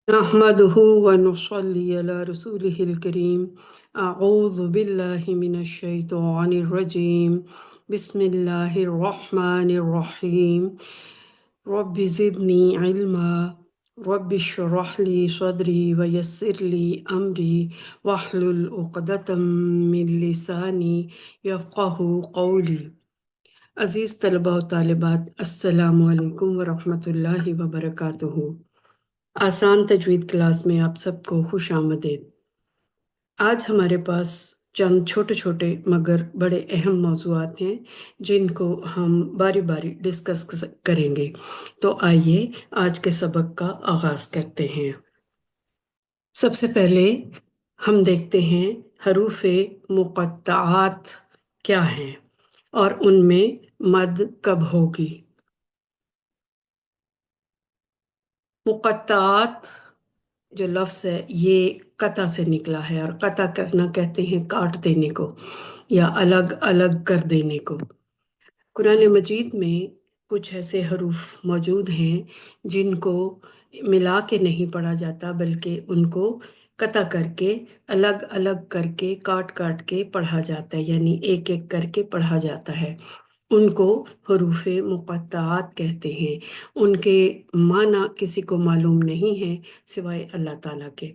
نحمده ونصلي على رسوله الكريم أعوذ بالله من الشيطان الرجيم بسم الله الرحمن الرحيم رب زدني علما رب اشرح لي صدري ويسر لي أمري واحلل عقدة من لساني يفقه قولي عزیز طلبہ و طالبات، السلام علیکم ورحمۃ اللہ وبرکاتہ۔ آسان تجوید کلاس میں آپ سب کو خوش آمدید۔ آج ہمارے پاس چند چھوٹے چھوٹے مگر بڑے اہم موضوعات ہیں جن کو ہم باری باری ڈسکس کریں گے۔ تو آئیے آج کے سبق کا آغاز کرتے ہیں۔ سب سے پہلے ہم دیکھتے ہیں حروف مقطعات کیا ہیں اور ان میں مد کب ہوگی۔ مقطعات جو لفظ ہے یہ قطع سے نکلا ہے، اور قطع کرنا کہتے ہیں کاٹ دینے کو یا الگ الگ کر دینے کو۔ قرآن مجید میں کچھ ایسے حروف موجود ہیں جن کو ملا کے نہیں پڑھا جاتا، بلکہ ان کو قطع کر کے الگ الگ کر کے کاٹ کاٹ کے پڑھا جاتا ہے، یعنی ایک ایک کر کے پڑھا جاتا ہے۔ ان کو حروف مقطعات کہتے ہیں۔ ان کے معنی کسی کو معلوم نہیں ہے سوائے اللہ تعالیٰ کے،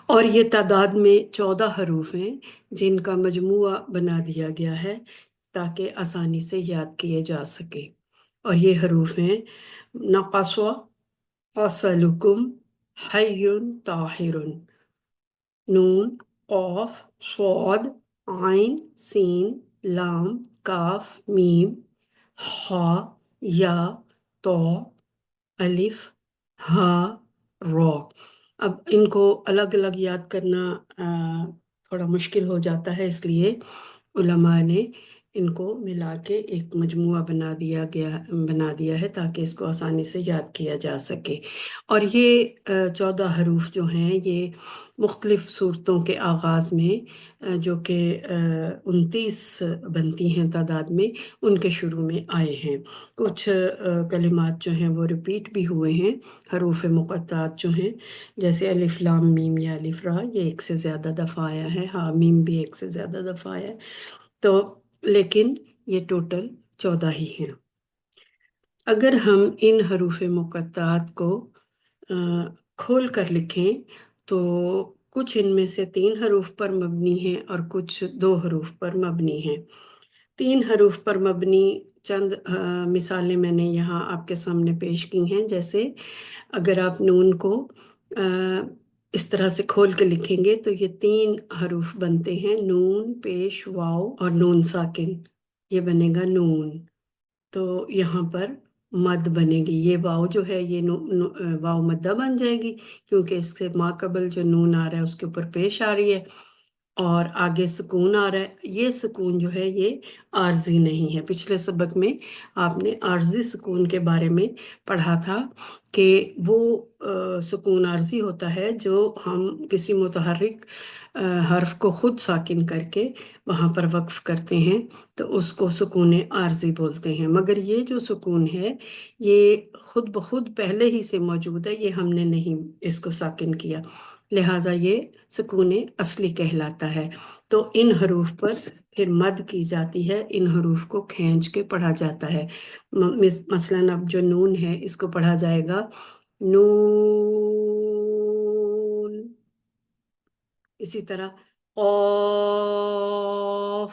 اور یہ تعداد میں 14 حروف ہیں جن کا مجموعہ بنا دیا گیا ہے تاکہ آسانی سے یاد کیے جا سکے۔ اور یہ حروف ہیں نقص، اصلکم، حی، طاہر، نون، قاف، صاد، عین، سین، لام، کاف، میم، خا، یا، تو، الف، ہا، را۔ اب ان کو الگ الگ یاد کرنا تھوڑا مشکل ہو جاتا ہے، اس لیے علماء نے ان کو ملا کے ایک مجموعہ بنا دیا ہے تاکہ اس کو آسانی سے یاد کیا جا سکے۔ اور یہ 14 حروف جو ہیں یہ مختلف صورتوں کے آغاز میں جو کہ 29 بنتی ہیں تعداد میں، ان کے شروع میں آئے ہیں۔ کچھ کلمات جو ہیں وہ ریپیٹ بھی ہوئے ہیں، حروف مقطعات جو ہیں، جیسے الف لام میم یا الف را، یہ ایک سے زیادہ دفعہ آیا ہے، ہاں میم بھی ایک سے زیادہ دفعہ آیا ہے، تو لیکن یہ ٹوٹل 14 ہی ہیں۔ اگر ہم ان حروف مقطعات کو کھول کر لکھیں تو کچھ ان میں سے 3 حروف پر مبنی ہیں اور کچھ 2 حروف پر مبنی ہیں۔ 3 حروف پر مبنی چند مثالیں میں نے یہاں آپ کے سامنے پیش کی ہیں۔ جیسے اگر آپ نون کو اس طرح سے کھول کے لکھیں گے تو یہ 3 حروف بنتے ہیں، نون پیش واو اور نون ساکن، یہ بنے گا نون۔ تو یہاں پر مد بنے گی، یہ واو جو ہے یہ واو مدہ بن جائے گی، کیونکہ اس سے ما قبل جو نون آ رہا ہے اس کے اوپر پیش آ رہی ہے اور آگے سکون آ رہا ہے۔ یہ سکون جو ہے یہ عارضی نہیں ہے۔ پچھلے سبق میں آپ نے عارضی سکون کے بارے میں پڑھا تھا کہ وہ سکون عارضی ہوتا ہے جو ہم کسی متحرک حرف کو خود ساکن کر کے وہاں پر وقف کرتے ہیں تو اس کو سکون عارضی بولتے ہیں، مگر یہ جو سکون ہے یہ خود بخود پہلے ہی سے موجود ہے، یہ ہم نے نہیں اس کو ساکن کیا، لہٰذا یہ سکون اصلی کہلاتا ہے۔ تو ان حروف پر پھر مد کی جاتی ہے، ان حروف کو کھینچ کے پڑھا جاتا ہے۔ مثلاً اب جو نون ہے اس کو پڑھا جائے گا نون، اسی طرح قاف،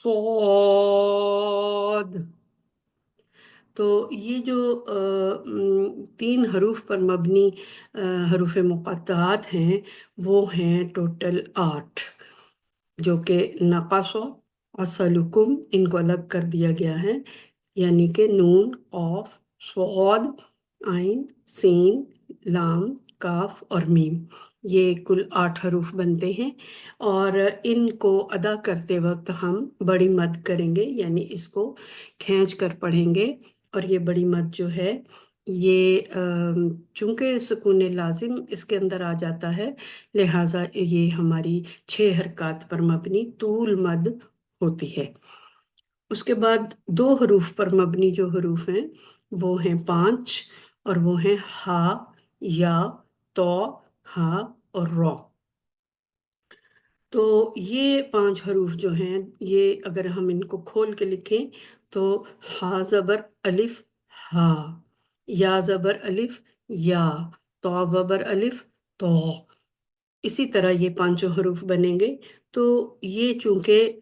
صاد۔ تو یہ جو 3 حروف پر مبنی حروف مقطعات ہیں وہ ہیں ٹوٹل 8، جو کہ نقص، اصلکم، ان کو الگ کر دیا گیا ہے، یعنی کہ نون، قاف، صاد، عین، سین، لام، کاف اور میم، یہ کل 8 حروف بنتے ہیں۔ اور ان کو ادا کرتے وقت ہم بڑی مد کریں گے، یعنی اس کو کھینچ کر پڑھیں گے، اور یہ بڑی مد جو ہے یہ چونکہ سکون لازم اس کے اندر آ جاتا ہے، لہٰذا یہ ہماری 6 حرکات پر مبنی طول مد ہوتی ہے۔ اس کے بعد 2 حروف پر مبنی جو حروف ہیں وہ ہیں 5 اور وہ ہیں ہا، یا، تو، ہا اور رو۔ تو یہ 5 حروف جو ہیں، یہ اگر ہم ان کو کھول کے لکھیں تو ہا زبر الف ہا، یا زبر الف یا، تو زبر الف تو، اسی طرح یہ 5 حروف بنیں گے۔ تو یہ چونکہ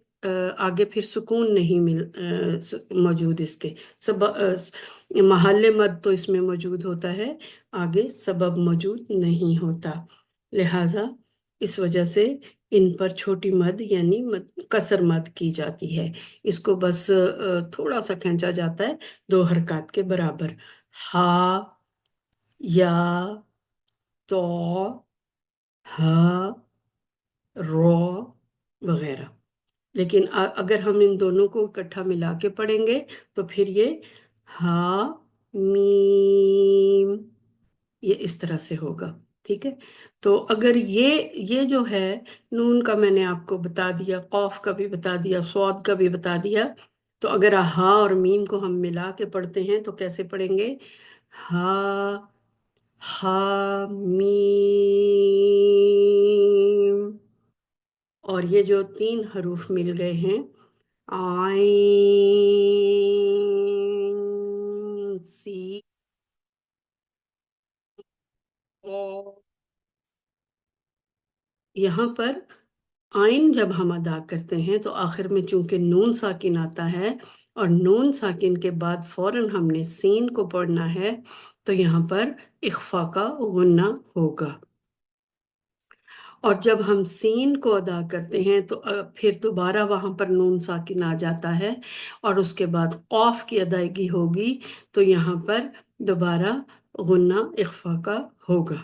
آگے پھر سکون نہیں موجود اس کے محل مد تو اس میں موجود ہوتا ہے، آگے سبب موجود نہیں ہوتا، لہٰذا اس وجہ سے ان پر چھوٹی مد یعنی قصر مد کی جاتی ہے۔ اس کو بس تھوڑا سا کھینچا جاتا ہے 2 حرکات کے برابر، ہا، یا، تو، ہا، رو وغیرہ۔ لیکن اگر ہم ان دونوں کو اکٹھا ملا کے پڑھیں گے تو پھر یہ ہا میم، یہ اس طرح سے ہوگا، ٹھیک ہے۔ تو اگر یہ جو ہے نون کا میں نے آپ کو بتا دیا، قوف کا بھی بتا دیا، صاد کا بھی بتا دیا، تو اگر ہا اور میم کو ہم ملا کے پڑھتے ہیں تو کیسے پڑھیں گے؟ ہا، ہا میم، اور یہ جو 3 حروف مل گئے ہیں، عین سی او، یہاں پر آئین جب ہم ادا کرتے ہیں تو آخر میں چونکہ نون ساکن آتا ہے، اور نون ساکن کے بعد فوراً ہم نے سین کو پڑھنا ہے، تو یہاں پر اخفا کا غنہ ہوگا۔ اور جب ہم سین کو ادا کرتے ہیں تو پھر دوبارہ وہاں پر نون ساکن آ جاتا ہے، اور اس کے بعد قاف کی ادائیگی ہوگی، تو یہاں پر دوبارہ غنہ اخفا کا ہوگا،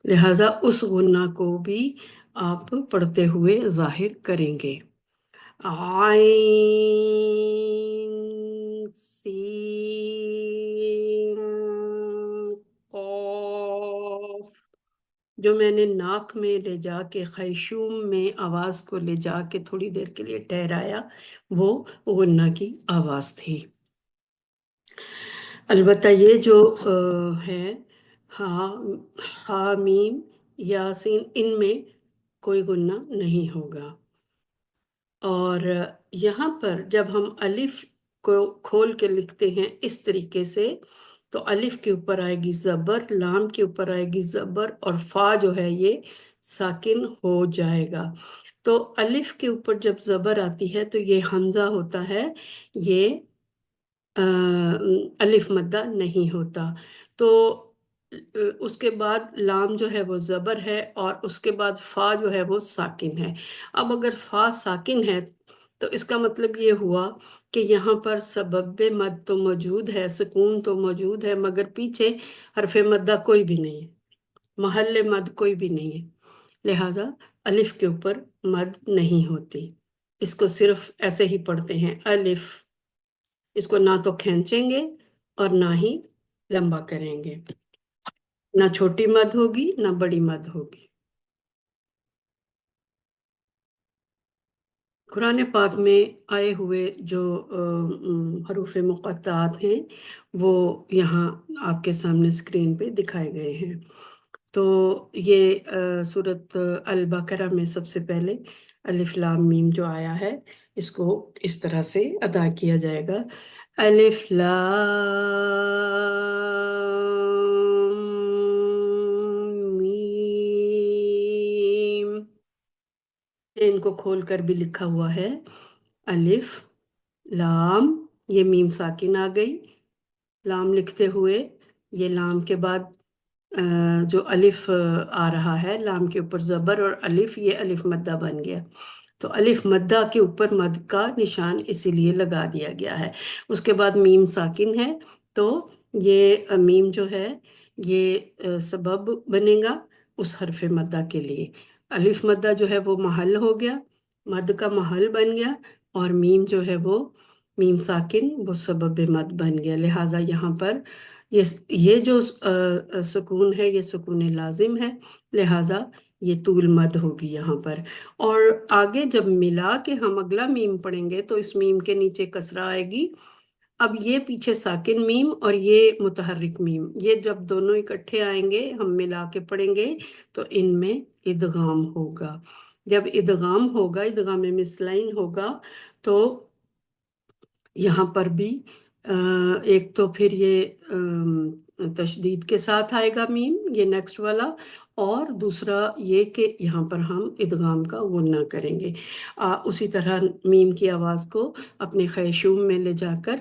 لہٰذا اس غنہ کو بھی آپ پڑھتے ہوئے ظاہر کریں گے۔ عین سین قاف، جو میں نے ناک میں لے جا کے خیشوم میں آواز کو لے جا کے تھوڑی دیر کے لیے ٹھہرایا، وہ غنہ کی آواز تھی۔ البتہ یہ جو ہے ہا، میم، یاسین، ان میں کوئی غنہ نہیں ہوگا۔ اور یہاں پر جب ہم الف کو کھول کے لکھتے ہیں اس طریقے سے، تو الف کے اوپر آئے گی زبر، لام کے اوپر آئے گی زبر، اور فا جو ہے یہ ساکن ہو جائے گا۔ تو الف کے اوپر جب زبر آتی ہے تو یہ حمزہ ہوتا ہے، یہ الف مدہ نہیں ہوتا۔ تو اس کے بعد لام جو ہے وہ زبر ہے، اور اس کے بعد فا جو ہے وہ ساکن ہے۔ اب اگر فا ساکن ہے تو اس کا مطلب یہ ہوا کہ یہاں پر سبب مد تو موجود ہے، سکون تو موجود ہے، مگر پیچھے حرف مدہ کوئی بھی نہیں ہے، محل مد کوئی بھی نہیں ہے، لہذا الف کے اوپر مد نہیں ہوتی۔ اس کو صرف ایسے ہی پڑھتے ہیں الف، اس کو نہ تو کھینچیں گے اور نہ ہی لمبا کریں گے، نہ چھوٹی مد ہوگی نہ بڑی مد ہوگی۔ قرآن پاک میں آئے ہوئے جو حروف مقطعات ہیں وہ یہاں آپ کے سامنے اسکرین پہ دکھائے گئے ہیں۔ تو یہ سورۃ البقرہ میں سب سے پہلے الف لام میم جو آیا ہے، اس کو اس طرح سے ادا کیا جائے گا، الف لام میم، ان کو کھول کر بھی لکھا ہوا ہے الف لام، یہ میم ساکن آ گئی لام لکھتے ہوئے، یہ لام کے بعد جو الف آ رہا ہے، لام کے اوپر زبر اور الف، یہ الف مدہ بن گیا۔ تو الف مدہ کے اوپر مد کا نشان اسی لیے لگا دیا گیا ہے۔ اس کے بعد میم ساکن ہے، تو یہ میم جو ہے یہ سبب بنے گا اس حرف مدہ کے لیے۔ الف مدہ جو ہے وہ محل ہو گیا، مد کا محل بن گیا، اور میم جو ہے وہ میم ساکن وہ سبب مد بن گیا، لہٰذا یہاں پر یہ جو سکون ہے یہ سکون لازم ہے، لہٰذا یہ طول مد ہوگی یہاں پر۔ اور آگے جب ملا کے ہم اگلا میم پڑھیں گے تو اس میم کے نیچے کسرہ آئے گی، اب یہ پیچھے ساکن میم اور یہ متحرک میم، یہ جب دونوں اکٹھے آئیں گے ہم ملا کے پڑھیں گے تو ان میں ادغام ہوگا۔ جب ادغام ہوگا، ادغام مثلین ہوگا، تو یہاں پر بھی ایک تو پھر یہ تشدید کے ساتھ آئے گا میم، یہ نیکسٹ والا، اور دوسرا یہ کہ یہاں پر ہم ادغام کا غنہ کریں گے۔ اسی طرح میم کی آواز کو اپنے خیشوم میں لے جا کر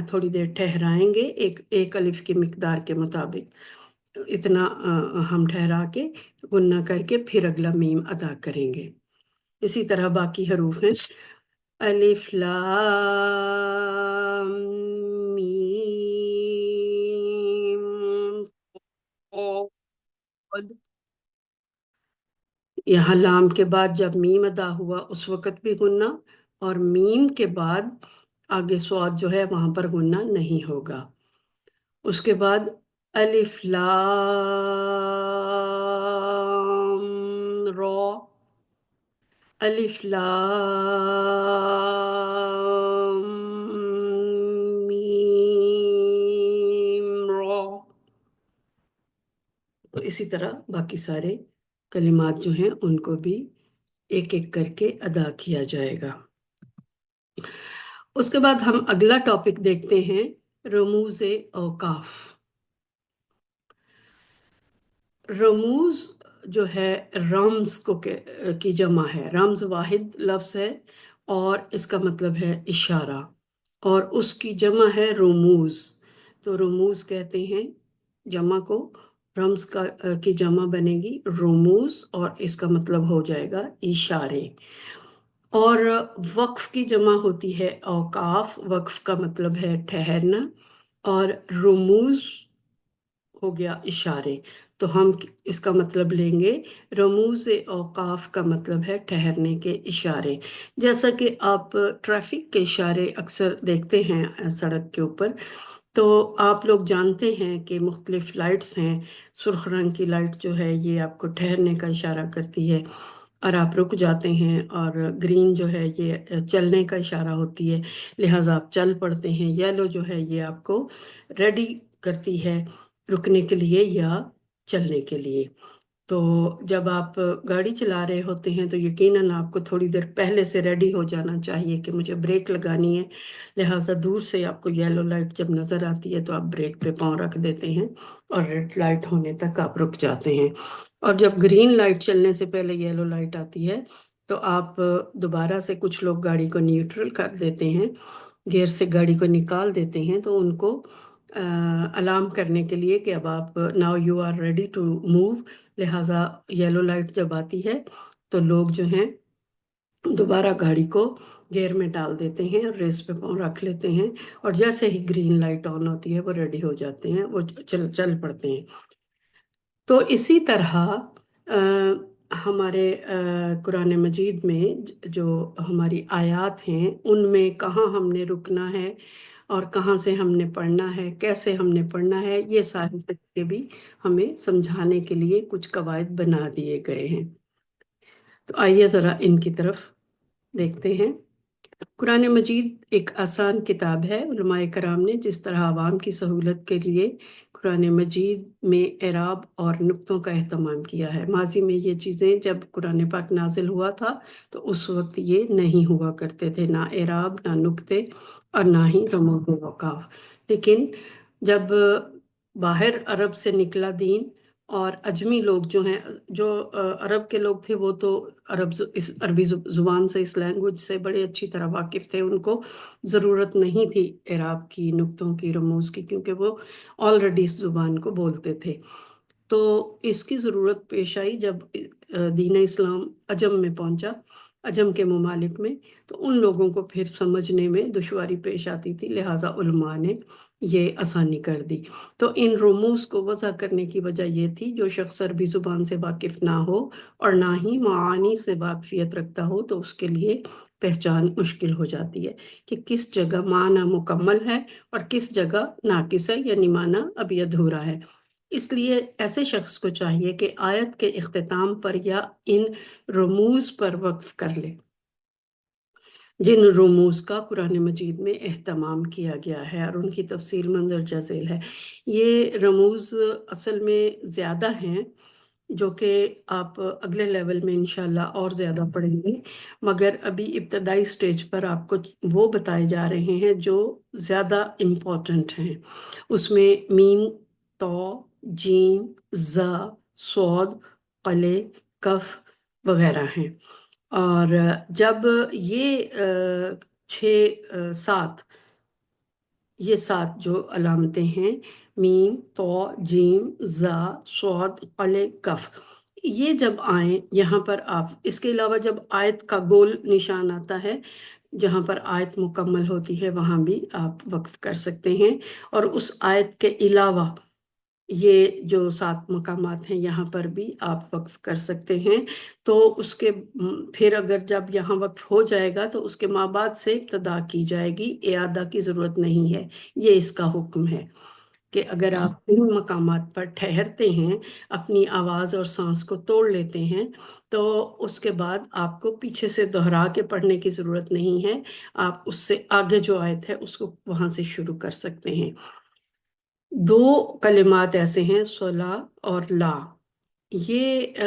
تھوڑی دیر ٹھہرائیں گے، ایک الف کی مقدار کے مطابق اتنا ہم ٹھہرا کے غنہ کر کے پھر اگلا میم ادا کریں گے۔ اسی طرح باقی حروف ہیں، الف لام میم صاد۔ یہاں لام کے بعد جب میم ادا ہوا اس وقت بھی غنہ، اور میم کے بعد آگے صاد جو ہے وہاں پر غنہ نہیں ہوگا۔ اس کے بعد الف لام را، الف لام میم را۔ تو اسی طرح باقی سارے کلمات جو ہیں ان کو بھی ایک ایک کر کے ادا کیا جائے گا۔ اس کے بعد ہم اگلا ٹاپک دیکھتے ہیں، رموز اوقاف۔ رموز جو ہے رمز کی جمع ہے، رمز واحد لفظ ہے اور اس کا مطلب ہے اشارہ، اور اس کی جمع ہے رموز۔ تو رموز کہتے ہیں جمع کو، رمز کی جمع بنے گی رموز، اور اس کا مطلب ہو جائے گا اشارے۔ اور وقف کی جمع ہوتی ہے اوقاف، وقف کا مطلب ہے ٹھہرنا، اور رموز ہو گیا اشارے۔ تو ہم اس کا مطلب لیں گے، رموز اوقاف کا مطلب ہے ٹھہرنے کے اشارے۔ جیسا کہ آپ ٹریفک کے اشارے اکثر دیکھتے ہیں سڑک کے اوپر، تو آپ لوگ جانتے ہیں کہ مختلف لائٹس ہیں۔ سرخ رنگ کی لائٹ جو ہے یہ آپ کو ٹھہرنے کا اشارہ کرتی ہے اور آپ رک جاتے ہیں، اور گرین جو ہے یہ چلنے کا اشارہ ہوتی ہے، لہٰذا آپ چل پڑتے ہیں۔ یلو جو ہے یہ آپ کو ریڈی کرتی ہے رکنے کے لیے یا چلنے کے لیے۔ تو جب آپ گاڑی چلا رہے ہوتے ہیں تو یقیناً آپ کو تھوڑی دیر پہلے سے ریڈی ہو جانا چاہیے کہ مجھے بریک لگانی ہے، لہٰذا دور سے آپ کو یلو لائٹ جب نظر آتی ہے تو آپ بریک پہ پاؤں رکھ دیتے ہیں اور ریڈ لائٹ ہونے تک آپ رک جاتے ہیں۔ اور جب گرین لائٹ چلنے سے پہلے یلو لائٹ آتی ہے تو آپ دوبارہ سے، کچھ لوگ گاڑی کو نیوٹرل کر دیتے ہیں، گیئر سے گاڑی کو نکال دیتے ہیں، تو ان کو الارم کرنے کے لیے کہ اب آپ now you are ready to move, لہٰذا یلو لائٹ جب آتی ہے تو لوگ جو ہیں دوبارہ گاڑی کو گیئر میں ڈال دیتے ہیں اور ریس پہ پاؤں رکھ لیتے ہیں، اور جیسے ہی گرین لائٹ آن ہوتی ہے وہ ریڈی ہو جاتے ہیں، وہ چل پڑتے ہیں۔ تو اسی طرح ہمارے قرآن مجید میں جو ہماری آیات ہیں ان میں کہاں ہم نے رکنا ہے اور کہاں سے ہم نے پڑھنا ہے، کیسے ہم نے پڑھنا ہے، یہ ساری طریقے بھی ہمیں سمجھانے کے لیے کچھ قواعد بنا دیے گئے ہیں۔ تو آئیے ذرا ان کی طرف دیکھتے ہیں۔ قرآن مجید ایک آسان کتاب ہے۔ علماء کرام نے جس طرح عوام کی سہولت کے لیے قرآن مجید میں اعراب اور نقطوں کا اہتمام کیا ہے۔ ماضی میں یہ چیزیں جب قرآن پاک نازل ہوا تھا تو اس وقت یہ نہیں ہوا کرتے تھے، نہ اعراب، نہ نقطے، اور نہ ہی رموز و اوقاف۔ لیکن جب باہر عرب سے نکلا دین، اور اجمی لوگ جو ہیں، جو عرب کے لوگ تھے وہ تو اس عربی زبان سے، اس لینگویج سے بڑے اچھی طرح واقف تھے، ان کو ضرورت نہیں تھی اعراب کی، نقطوں کی، رموز کی، کیونکہ وہ آلریڈی اس زبان کو بولتے تھے۔ تو اس کی ضرورت پیش آئی جب دین اسلام عجم میں پہنچا، عجم کے ممالک میں، تو ان لوگوں کو پھر سمجھنے میں دشواری پیش آتی تھی، لہٰذا علماء نے یہ آسانی کر دی۔ تو ان رموز کو وضع کرنے کی وجہ یہ تھی جو شخص عربی زبان سے واقف نہ ہو اور نہ ہی معانی سے واقفیت رکھتا ہو تو اس کے لیے پہچان مشکل ہو جاتی ہے کہ کس جگہ معنی مکمل ہے اور کس جگہ ناقص ہے، یعنی معنی ابھی ادھورا ہے۔ اس لیے ایسے شخص کو چاہیے کہ آیت کے اختتام پر یا ان رموز پر وقف کر لے۔ جن رموز کا قرآن مجید میں اہتمام کیا گیا ہے اور ان کی تفصیل مندرجہ ذیل ہے۔ یہ رموز اصل میں زیادہ ہیں، جو کہ آپ اگلے لیول میں انشاءاللہ اور زیادہ پڑھیں گے، مگر ابھی ابتدائی سٹیج پر آپ کو وہ بتائے جا رہے ہیں جو زیادہ امپورٹنٹ ہیں۔ اس میں میم، تو، جیم، زا، صاد، قلے، کف وغیرہ ہیں۔ اور جب یہ سات جو علامتیں ہیں، میم، تو، جیم، زا، صاد، قلے، کف، یہ جب آئیں یہاں پر آپ اس کے علاوہ جب آیت کا گول نشان آتا ہے، جہاں پر آیت مکمل ہوتی ہے وہاں بھی آپ وقف کر سکتے ہیں، اور اس آیت کے علاوہ یہ جو 7 مقامات ہیں یہاں پر بھی آپ وقف کر سکتے ہیں۔ تو اس کے پھر اگر جب یہاں وقف ہو جائے گا تو اس کے ماں بعد سے ابتدا کی جائے گی، اعادہ کی ضرورت نہیں ہے۔ یہ اس کا حکم ہے کہ اگر آپ ان مقامات پر ٹھہرتے ہیں، اپنی آواز اور سانس کو توڑ لیتے ہیں، تو اس کے بعد آپ کو پیچھے سے دہرا کے پڑھنے کی ضرورت نہیں ہے، آپ اس سے آگے جو آیت ہے اس کو وہاں سے شروع کر سکتے ہیں۔ 2 کلمات ایسے ہیں، صلا اور لا۔ یہ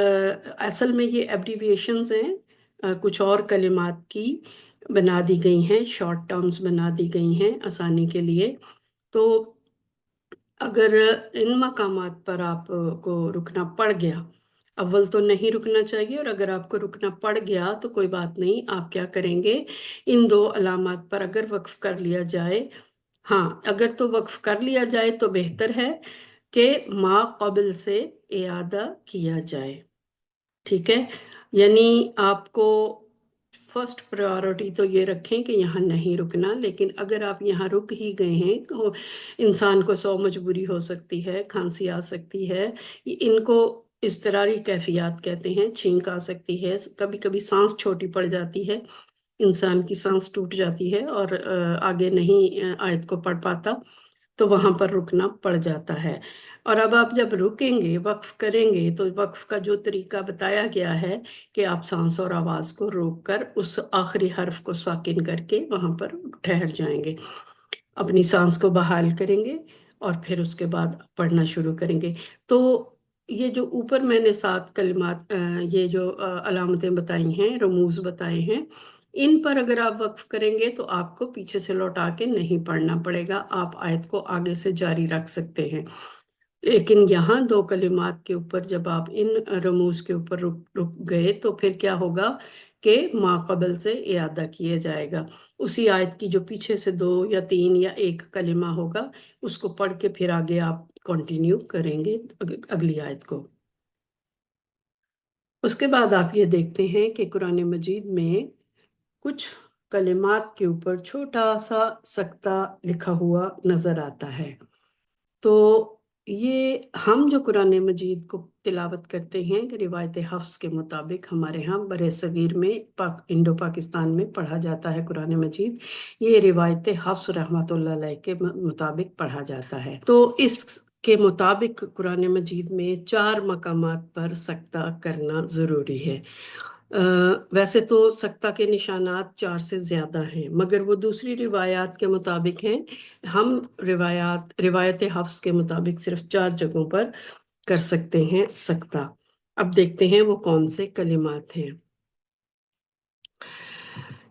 اصل میں یہ ایبریویشنز ہیں، کچھ اور کلمات کی بنا دی گئی ہیں، شارٹ ٹرمز بنا دی گئی ہیں آسانی کے لیے۔ تو اگر ان مقامات پر آپ کو رکنا پڑ گیا، اول تو نہیں رکنا چاہیے، اور اگر آپ کو رکنا پڑ گیا تو کوئی بات نہیں، آپ کیا کریں گے، ان 2 علامات پر اگر وقف کر لیا جائے، ہاں اگر تو وقف کر لیا جائے تو بہتر ہے کہ ما قبل سے اعادہ کیا جائے، ٹھیک ہے؟ یعنی آپ کو فرسٹ پریورٹی تو یہ رکھیں کہ یہاں نہیں رکنا، لیکن اگر آپ یہاں رک ہی گئے ہیں تو انسان کو 100 مجبوری ہو سکتی ہے، کھانسی آ سکتی ہے، ان کو اضطراری کیفیات کہتے ہیں، چھینک آ سکتی ہے، کبھی کبھی سانس چھوٹی پڑ جاتی ہے، انسان کی سانس ٹوٹ جاتی ہے اور آگے نہیں آیت کو پڑھ پاتا، تو وہاں پر رکنا پڑ جاتا ہے۔ اور اب آپ جب رکیں گے، وقف کریں گے، تو وقف کا جو طریقہ بتایا گیا ہے کہ آپ سانس اور آواز کو روک کر اس آخری حرف کو ساکن کر کے وہاں پر ٹھہر جائیں گے، اپنی سانس کو بحال کریں گے اور پھر اس کے بعد پڑھنا شروع کریں گے۔ تو یہ جو اوپر میں نے 7 کلمات یہ جو علامتیں بتائی ہیں، رموز بتائے ہیں، ان پر اگر آپ وقف کریں گے تو آپ کو پیچھے سے لوٹا کے نہیں پڑھنا پڑے گا، آپ آیت کو آگے سے جاری رکھ سکتے ہیں۔ لیکن یہاں 2 کلمات کے اوپر جب آپ ان رموز کے اوپر رک گئے تو پھر کیا ہوگا کہ ما قبل سے اعادہ کیا جائے گا، اسی آیت کی جو پیچھے سے 2 یا 3 یا 1 کلمہ ہوگا اس کو پڑھ کے پھر آگے آپ کنٹینیو کریں گے اگلی آیت کو۔ اس کے بعد آپ یہ دیکھتے ہیں کہ قرآن مجید میں کچھ کلمات کے اوپر چھوٹا سا سکتہ لکھا ہوا نظر آتا ہے۔ تو یہ ہم جو قرآن مجید کو تلاوت کرتے ہیں کہ روایت حفظ کے مطابق ہمارے ہاں برِ صغیر میں انڈو پاکستان میں پڑھا جاتا ہے قرآن مجید، یہ روایت حفظ رحمۃ اللہ علیہ کے مطابق پڑھا جاتا ہے۔ تو اس کے مطابق قرآن مجید میں 4 مقامات پر سکتہ کرنا ضروری ہے۔ ویسے تو سکتہ کے نشانات 4 سے زیادہ ہیں، مگر وہ دوسری روایات کے مطابق ہیں، ہم روایت حفظ کے مطابق صرف 4 جگہوں پر کر سکتے ہیں سکتہ۔ اب دیکھتے ہیں وہ کون سے کلمات ہیں۔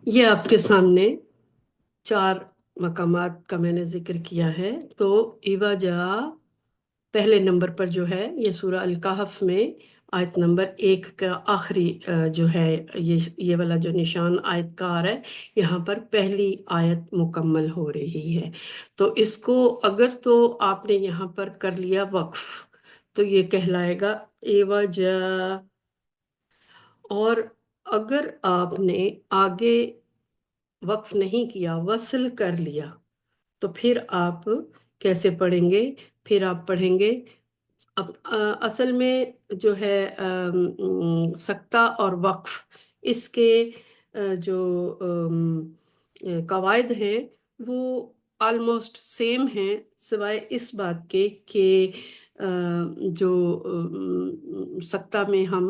یہ آپ کے سامنے 4 مقامات کا میں نے ذکر کیا ہے۔ تو ایوا جا پہلے نمبر پر جو ہے یہ سورہ الکہف میں آیت نمبر 1 کا آخری جو ہے یہ والا جو نشان آیت کا آ رہا ہے، یہاں پر پہلی آیت مکمل ہو رہی ہے۔ تو اس کو اگر تو آپ نے یہاں پر کر لیا وقف تو یہ کہلائے گا ایوا جا، اور اگر آپ نے آگے وقف نہیں کیا، وصل کر لیا، تو پھر آپ کیسے پڑھیں گے؟ پھر آپ پڑھیں گے اصل میں جو ہے سکتہ اور وقف، اس کے جو قواعد ہیں وہ آلموسٹ سیم ہیں، سوائے اس بات کے کہ جو سکتہ میں ہم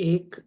1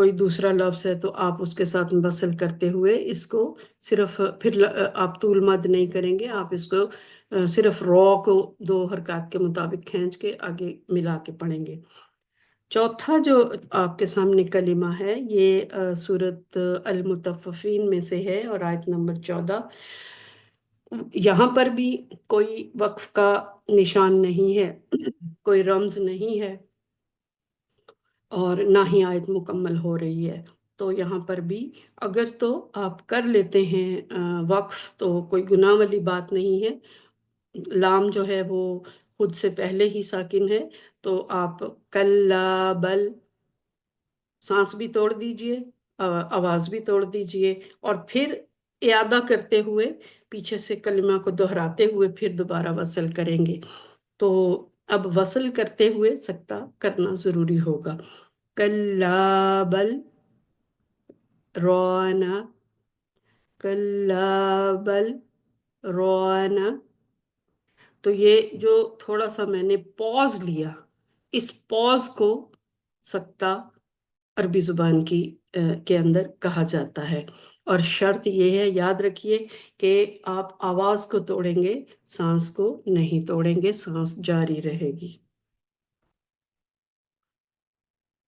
کوئی دوسرا لفظ ہے تو آپ اس کے ساتھ وصل کرتے ہوئے اس کو صرف پھر آپ طول مد نہیں کریں گے، آپ اس کو صرف رو کو 2 حرکات کے مطابق کھینچ کے آگے ملا کے پڑھیں گے۔ چوتھا جو آپ کے سامنے کلمہ ہے یہ سورت المطففین میں سے ہے اور آیت نمبر 14۔ یہاں پر بھی کوئی وقف کا نشان نہیں ہے، کوئی رمز نہیں ہے، اور نہ ہی آیت مکمل ہو رہی ہے۔ تو یہاں پر بھی اگر تو آپ کر لیتے ہیں وقف تو کوئی گناہ والی بات نہیں ہے۔ لام جو ہے وہ خود سے پہلے ہی ساکن ہے، تو آپ کلا بل سانس بھی توڑ دیجئے، آواز بھی توڑ دیجئے، اور پھر اعادہ کرتے ہوئے پیچھے سے کلمہ کو دہراتے ہوئے پھر دوبارہ وصل کریں گے۔ تو اب وصل کرتے ہوئے سکتہ کرنا ضروری ہوگا۔ کلا بل رونا، کلا بل رونا۔ تو یہ جو تھوڑا سا میں نے پوز لیا، اس پوز کو سکتہ عربی زبان کے اندر کہا جاتا ہے، اور شرط یہ ہے، یاد رکھیے کہ آپ آواز کو توڑیں گے، سانس کو نہیں توڑیں گے، سانس جاری رہے گی۔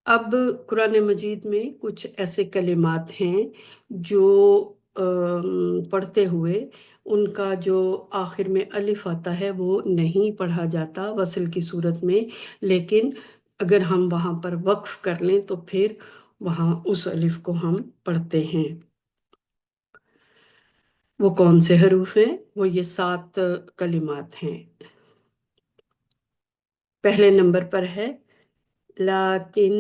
اب قرآن مجید میں کچھ ایسے کلمات ہیں جو پڑھتے ہوئے ان کا جو آخر میں الف آتا ہے وہ نہیں پڑھا جاتا وصل کی صورت میں، لیکن اگر ہم وہاں پر وقف کر لیں تو پھر وہاں اس الف کو ہم پڑھتے ہیں۔ وہ کون سے حروف ہیں؟ وہ یہ 7 کلمات ہیں۔ پہلے نمبر پر ہے لیکن،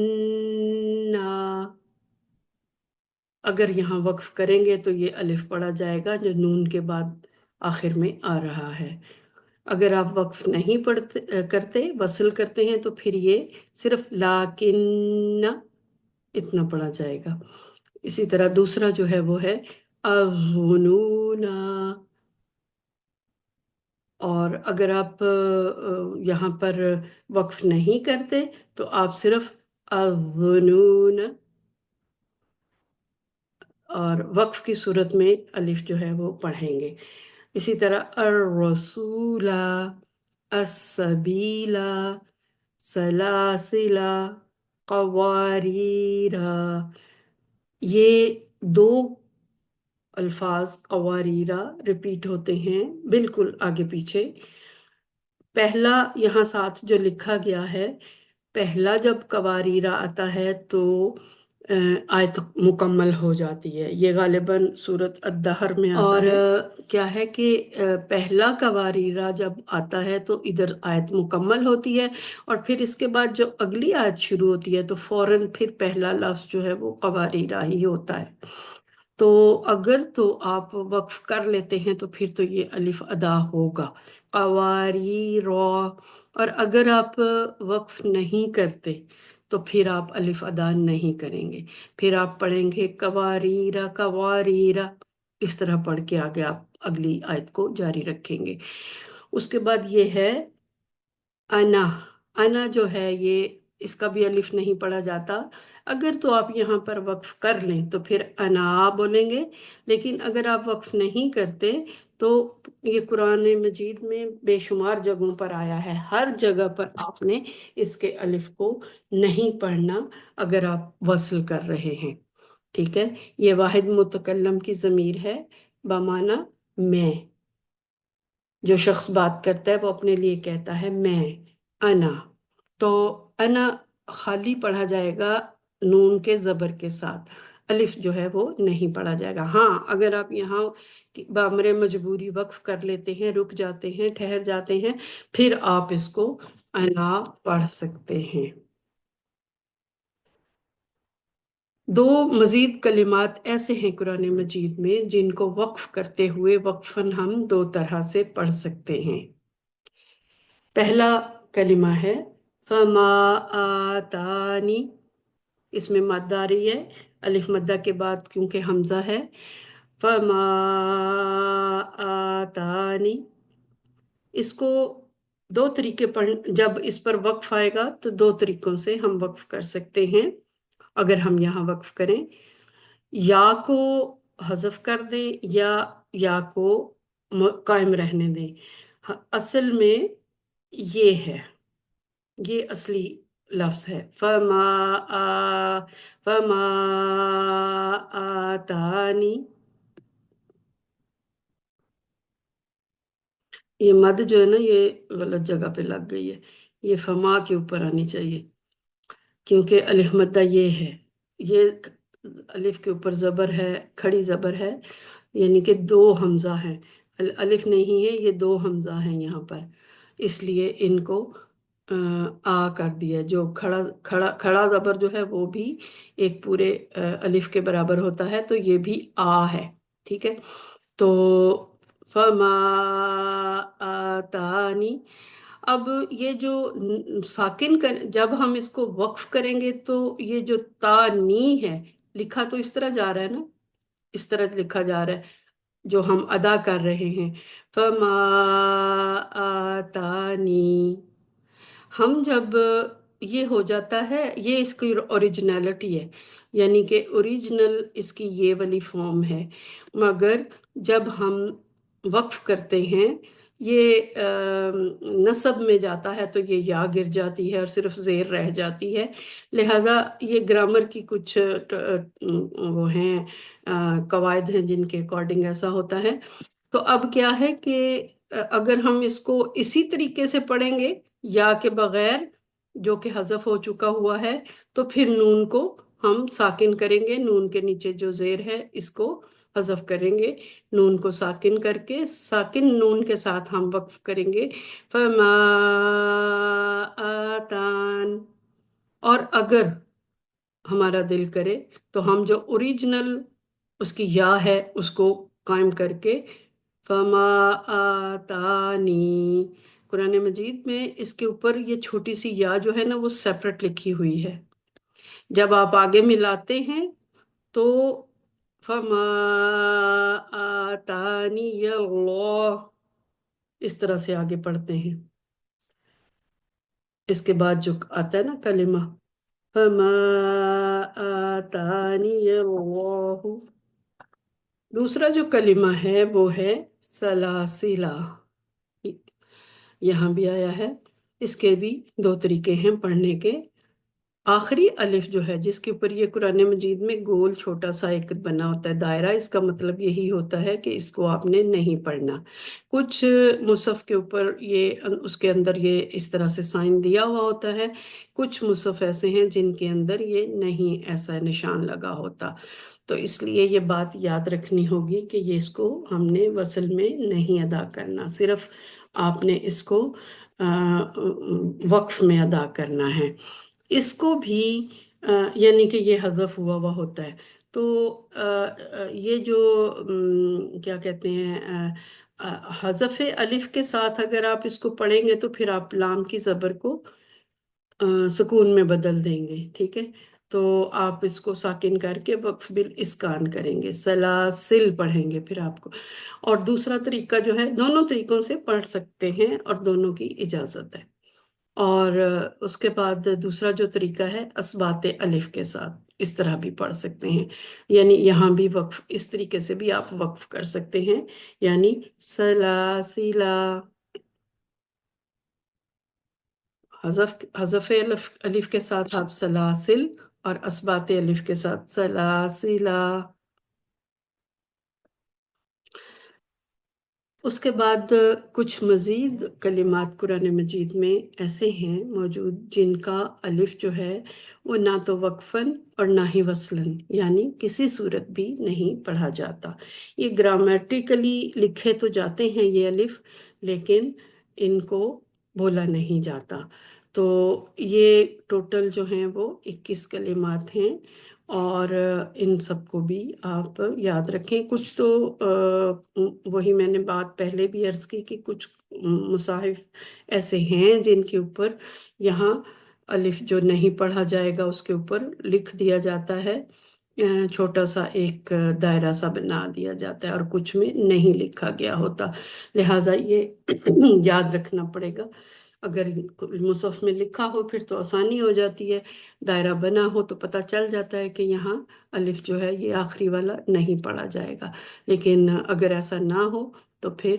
اگر یہاں وقف کریں گے تو یہ الف پڑھا جائے گا جو نون کے بعد آخر میں آ رہا ہے۔ اگر آپ وقف نہیں کرتے، وصل کرتے ہیں، تو پھر یہ صرف لیکن اتنا پڑھا جائے گا۔ اسی طرح دوسرا جو ہے وہ ہے اظنون، اور اگر آپ یہاں پر وقف نہیں کرتے تو آپ صرف اظنون، اور وقف کی صورت میں الف جو ہے وہ پڑھیں گے۔ اسی طرح الرسول، السبیل، سلاسل، قواریر، یہ 2 الفاظ قواریرہ ریپیٹ ہوتے ہیں بالکل آگے پیچھے۔ پہلا یہاں ساتھ جو لکھا گیا ہے، پہلا جب قواریرہ آتا ہے تو آیت مکمل ہو جاتی ہے، یہ غالباً سورت الدہر میں آتا ہے۔ اور کیا ہے کہ پہلا قواریرہ جب آتا ہے تو ادھر آیت مکمل ہوتی ہے، اور پھر اس کے بعد جو اگلی آیت شروع ہوتی ہے تو فوراً پھر پہلا لفظ جو ہے وہ قواریرہ ہی ہوتا ہے۔ تو اگر تو آپ وقف کر لیتے ہیں تو پھر تو یہ الف ادا ہوگا، قواریر۔ اور اگر آپ وقف نہیں کرتے تو پھر آپ الف ادا نہیں کریں گے، پھر آپ پڑھیں گے قواریرہ قواریرہ، اس طرح پڑھ کے آگے آپ اگلی آیت کو جاری رکھیں گے۔ اس کے بعد یہ ہے انا۔ انا جو ہے یہ اس کا بھی الف نہیں پڑھا جاتا۔ اگر تو آپ یہاں پر وقف کر لیں تو پھر انا بولیں گے، لیکن اگر آپ وقف نہیں کرتے تو یہ قرآن مجید میں بے شمار جگہوں پر آیا ہے، ہر جگہ پر آپ نے اس کے الف کو نہیں پڑھنا اگر آپ وصل کر رہے ہیں، ٹھیک ہے؟ یہ واحد متکلم کی ضمیر ہے بمعنی میں، جو شخص بات کرتا ہے وہ اپنے لیے کہتا ہے میں، انا۔ تو انا خالی پڑھا جائے گا نون کے زبر کے ساتھ، الف جو ہے وہ نہیں پڑھا جائے گا۔ ہاں اگر آپ یہاں بامر مجبوری وقف کر لیتے ہیں، رک جاتے ہیں، ٹھہر جاتے ہیں، پھر آپ اس کو انا پڑھ سکتے ہیں۔ 2 مزید کلمات ایسے ہیں قرآن مجید میں جن کو وقف کرتے ہوئے وقفاً ہم 2 طرح سے پڑھ سکتے ہیں۔ پہلا کلمہ ہے فما آتانی، اس میں مد آ رہی ہے، الف مدہ کے بعد کیونکہ حمزہ ہے، فما آتانی۔ اس کو 2 طریقے جب اس پر وقف آئے گا تو 2 طریقوں سے ہم وقف کر سکتے ہیں۔ اگر ہم یہاں وقف کریں، یا کو حذف کر دیں یا کو قائم رہنے دیں، اصل میں یہ ہے، یہ اصلی لفظ ہے، فما آتانی. یہ مد جو ہے نا، یہ غلط جگہ پہ لگ گئی ہے، یہ فما کے اوپر آنی چاہیے، کیونکہ الف مدہ یہ ہے، یہ الف کے اوپر زبر ہے، کھڑی زبر ہے، یعنی کہ دو حمزہ ہیں، الف نہیں ہے، یہ دو حمزہ ہیں یہاں پر، اس لیے ان کو کر دیا. جو کھڑا زبر جو ہے وہ بھی ایک پورے الف کے برابر ہوتا ہے، تو یہ بھی ہے، ٹھیک ہے. تو فما آتانی. اب یہ جو ساکن جب ہم اس کو وقف کریں گے تو یہ جو تانی ہے، لکھا تو اس طرح جا رہا ہے نا، اس طرح لکھا جا رہا ہے جو ہم ادا کر رہے ہیں، فما آتانی. ہم جب یہ ہو جاتا ہے، یہ اس کی اوریجنلٹی ہے، یعنی کہ اوریجنل اس کی یہ والی فارم ہے، مگر جب ہم وقف کرتے ہیں، یہ نصب میں جاتا ہے تو یہ یا گر جاتی ہے اور صرف زیر رہ جاتی ہے. لہٰذا یہ گرامر کی کچھ وہ ہیں قواعد ہیں جن کے اکارڈنگ ایسا ہوتا ہے. تو اب کیا ہے کہ اگر ہم اس کو اسی طریقے سے پڑھیں گے یا کے بغیر، جو کہ حذف ہو چکا ہوا ہے، تو پھر نون کو ہم ساکن کریں گے، نون کے نیچے جو زیر ہے اس کو حذف کریں گے، نون کو ساکن کر کے ساکن نون کے ساتھ ہم وقف کریں گے، فما آتان. اور اگر ہمارا دل کرے تو ہم جو اوریجنل اس کی یا ہے اس کو قائم کر کے فما آتانی. قرآن مجید میں اس کے اوپر یہ چھوٹی سی یا جو ہے نا وہ سیپریٹ لکھی ہوئی ہے، جب آپ آگے ملاتے ہیں تو فما آتانی اللہ اس طرح سے آگے پڑھتے ہیں. اس کے بعد جو آتا ہے نا کلمہ فما آتانی اللہ، دوسرا جو کلمہ ہے وہ ہے سلاسلہ. یہاں بھی آیا ہے، اس کے بھی دو طریقے ہیں پڑھنے کے. آخری الف جو ہے جس کے اوپر یہ قرآن مجید میں گول چھوٹا سا ایک بنا ہوتا ہے دائرہ، اس کا مطلب یہی ہوتا ہے کہ اس کو آپ نے نہیں پڑھنا. کچھ مصحف کے اوپر یہ اس کے اندر یہ اس طرح سے سائن دیا ہوا ہوتا ہے، کچھ مصحف ایسے ہیں جن کے اندر یہ نہیں ایسا نشان لگا ہوتا. تو اس لیے یہ بات یاد رکھنی ہوگی کہ یہ اس کو ہم نے وصل میں نہیں ادا کرنا، صرف آپ نے اس کو وقف میں ادا کرنا ہے. اس کو بھی یعنی کہ یہ حذف ہوا ہوا ہوتا ہے، تو یہ جو کیا کہتے ہیں حذف الف کے ساتھ اگر آپ اس کو پڑھیں گے تو پھر آپ لام کی زبر کو سکون میں بدل دیں گے، ٹھیک ہے. تو آپ اس کو ساکن کر کے وقف بالاسکان کریں گے، سلاسل پڑھیں گے پھر آپ کو. اور دوسرا طریقہ جو ہے، دونوں طریقوں سے پڑھ سکتے ہیں اور دونوں کی اجازت ہے. اور اس کے بعد دوسرا جو طریقہ ہے اثبات الف کے ساتھ، اس طرح بھی پڑھ سکتے ہیں، یعنی یہاں بھی وقف اس طریقے سے بھی آپ وقف کر سکتے ہیں، یعنی سلاسلہ. حذف الف کے ساتھ آپ سلاسل اور اثبات الف کے ساتھ سلاسلہ. اس کے بعد کچھ مزید کلمات قرآن مجید میں ایسے ہیں موجود جن کا الف جو ہے وہ نہ تو وقفاً اور نہ ہی وصلاً، یعنی کسی صورت بھی نہیں پڑھا جاتا. یہ گرامیٹیکلی لکھے تو جاتے ہیں یہ الف، لیکن ان کو بولا نہیں جاتا. تو یہ ٹوٹل جو ہیں وہ 21 کلمات ہیں، اور ان سب کو بھی آپ یاد رکھیں. کچھ تو وہی میں نے بات پہلے بھی عرض کی کہ کچھ مصاحف ایسے ہیں جن کے اوپر یہاں الف جو نہیں پڑھا جائے گا اس کے اوپر لکھ دیا جاتا ہے، چھوٹا سا ایک دائرہ سا بنا دیا جاتا ہے، اور کچھ میں نہیں لکھا گیا ہوتا. لہٰذا یہ یاد رکھنا پڑے گا. اگر مصحف میں لکھا ہو پھر تو آسانی ہو جاتی ہے، دائرہ بنا ہو تو پتہ چل جاتا ہے کہ یہاں الف جو ہے یہ آخری والا نہیں پڑھا جائے گا، لیکن اگر ایسا نہ ہو تو پھر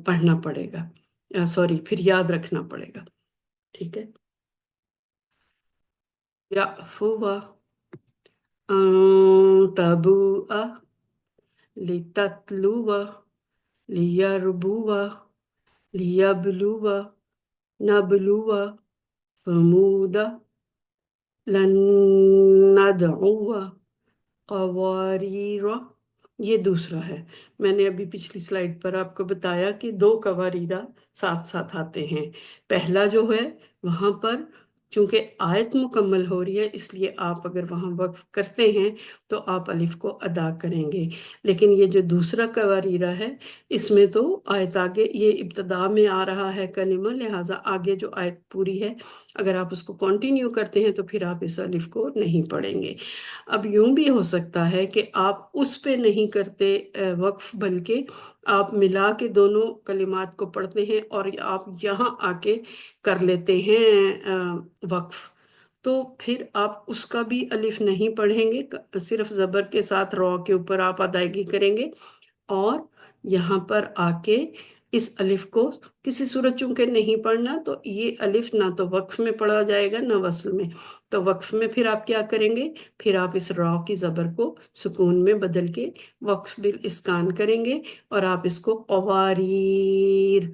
پڑھنا پڑے گا، سوری پھر یاد رکھنا پڑے گا، ٹھیک ہے۔ یعفو ان تبوء لتتلو لیربو لیبلو نبلو ثمود لن ندعو قواریر، یہ دوسرا ہے۔ میں نے ابھی پچھلی سلائیڈ پر آپ کو بتایا کہ 2 قواریرہ ساتھ ساتھ آتے ہیں۔ پہلا جو ہے وہاں پر چونکہ آیت مکمل ہو رہی ہے، اس لیے آپ اگر وہاں وقف کرتے ہیں تو آپ الف کو ادا کریں گے، لیکن یہ جو دوسرا قواریرہ ہے اس میں تو آیت آگے، یہ ابتدا میں آ رہا ہے کلمہ، لہٰذا آگے جو آیت پوری ہے اگر آپ اس کو کنٹینیو کرتے ہیں تو پھر آپ اس الف کو نہیں پڑھیں گے۔ اب یوں بھی ہو سکتا ہے کہ آپ اس پہ نہیں کرتے وقف، بلکہ آپ ملا کے دونوں کلمات کو پڑھتے ہیں اور آپ یہاں آ کے کر لیتے ہیں وقف، تو پھر آپ اس کا بھی الف نہیں پڑھیں گے، صرف زبر کے ساتھ رو کے اوپر آپ ادائیگی کریں گے، اور یہاں پر آ کے اس الف کو کسی صورت چونکہ نہیں پڑھنا، تو یہ الف نہ تو وقف میں پڑھا جائے گا نہ وصل میں، تو وقف میں پھر آپ کیا کریں گے، پھر آپ اس را کی زبر کو سکون میں بدل کے وقف بالاسکان کریں گے، اور آپ اس کو قواریر،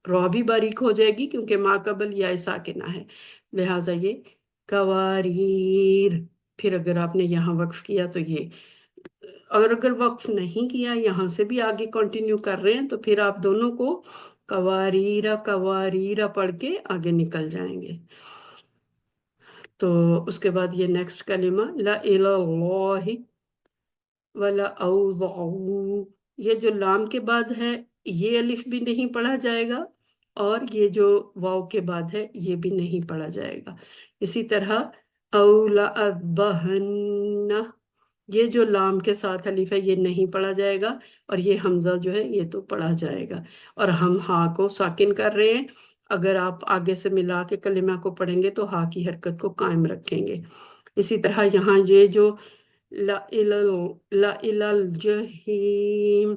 را بھی باریک ہو جائے گی کیونکہ ما قبل یا ساکنہ ہے، لہٰذا یہ قواریر، پھر اگر آپ نے یہاں وقف کیا تو یہ، اور اگر وقف نہیں کیا یہاں سے بھی آگے کنٹینیو کر رہے ہیں تو پھر آپ دونوں کو قواریرہ قواریرہ پڑھ کے آگے نکل جائیں گے۔ تو اس کے بعد یہ نیکسٹ کلمہ لا الہ اللہ ولا اوضعوا، یہ جو لام کے بعد ہے یہ الف بھی نہیں پڑھا جائے گا، اور یہ جو واو کے بعد ہے یہ بھی نہیں پڑھا جائے گا۔ اسی طرح اولا اذبحن، یہ جو لام کے ساتھ الف ہے یہ نہیں پڑھا جائے گا، اور یہ حمزہ جو ہے یہ تو پڑھا جائے گا، اور ہم ہا کو ساکن کر رہے ہیں، اگر آپ آگے سے ملا کے کلمہ کو پڑھیں گے تو ہا کی حرکت کو قائم رکھیں گے۔ اسی طرح یہاں یہ جو لا الى الجحیم،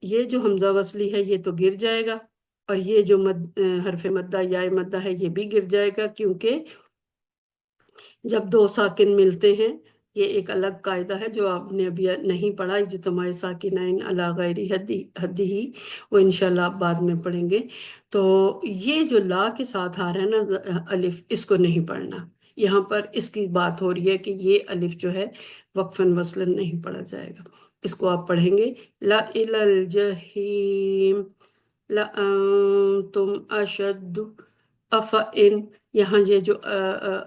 یہ جو حمزہ وصلی ہے یہ تو گر جائے گا، اور یہ جو حرف مدہ یا مدہ ہے یہ بھی گر جائے گا، کیونکہ جب 2 ساکن ملتے ہیں، یہ ایک الگ قاعدہ ہے جو آپ نے ابھی نہیں پڑھا، اجتماع ساکنین علی غیر حدہ، وہ انشاءاللہ آپ بعد میں پڑھیں گے۔ تو یہ جو لا کے ساتھ آ رہا ہے نا الف، اس کو نہیں پڑھنا، یہاں پر اس کی بات ہو رہی ہے کہ یہ الف جو ہے وقفاً وصلاً نہیں پڑھا جائے گا، اس کو آپ پڑھیں گے لا الی الجحیم لأنتم اشد افئن، یہاں یہ جو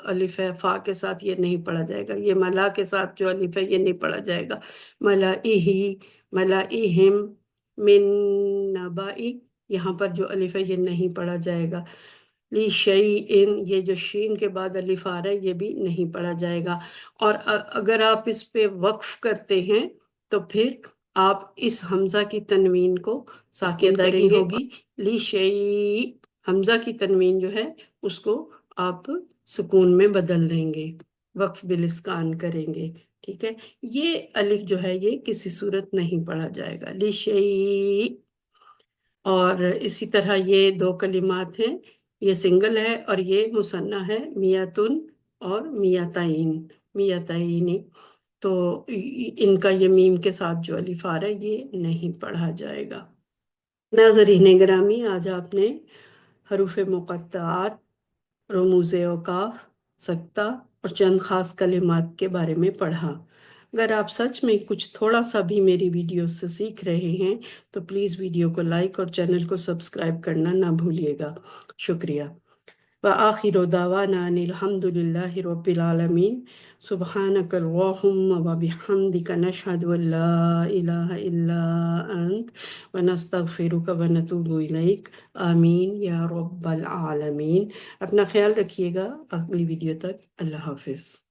الف ہے فا کے ساتھ یہ نہیں پڑھا جائے گا، یہ ملا کے ساتھ جو الف ہے یہ نہیں پڑھا جائے گا، ملائہی ملائہم من نبائی، یہاں پر جو الف ہے یہ نہیں پڑھا جائے گا، لی شیئن، یہ جو شین کے بعد الف آ رہا ہے یہ بھی نہیں پڑھا جائے گا، اور اگر آپ اس پہ وقف کرتے ہیں تو پھر آپ اس حمزہ کی تنوین کو ساکن کریں گے، ہوگی لی شیء، حمزہ کی تنوین جو ہے اس کو آپ سکون میں بدل دیں گے، وقف بالاسکان کریں گے، ٹھیک ہے۔ یہ الف جو ہے یہ کسی صورت نہیں پڑھا جائے گا، لی شیء۔ اور اسی طرح یہ 2 کلمات ہیں، یہ سنگل ہے اور یہ مثنیٰ ہے، میتن اور میتین، میتینی، تو ان کا یہ میم کے ساتھ جو الف آ رہا ہے یہ نہیں پڑھا جائے گا۔ ناظرین گرامی، آج آپ نے حروف مقطعات، رموز اوقاف، سکتہ اور چند خاص کلمات کے بارے میں پڑھا۔ اگر آپ سچ میں کچھ تھوڑا سا بھی میری ویڈیوز سے سیکھ رہے ہیں تو پلیز ویڈیو کو لائک اور چینل کو سبسکرائب کرنا نہ بھولیے گا، شکریہ۔ وآخر دعوانا ان الحمد للہ رب العالمین، سبحانک اللہم وبحمدک، نشہد ان لا الہ الا انت، ونستغفرک ونتوب الیک، آمین یا رب العالمین۔ اپنا خیال رکھیے گا، اگلی ویڈیو تک اللہ حافظ۔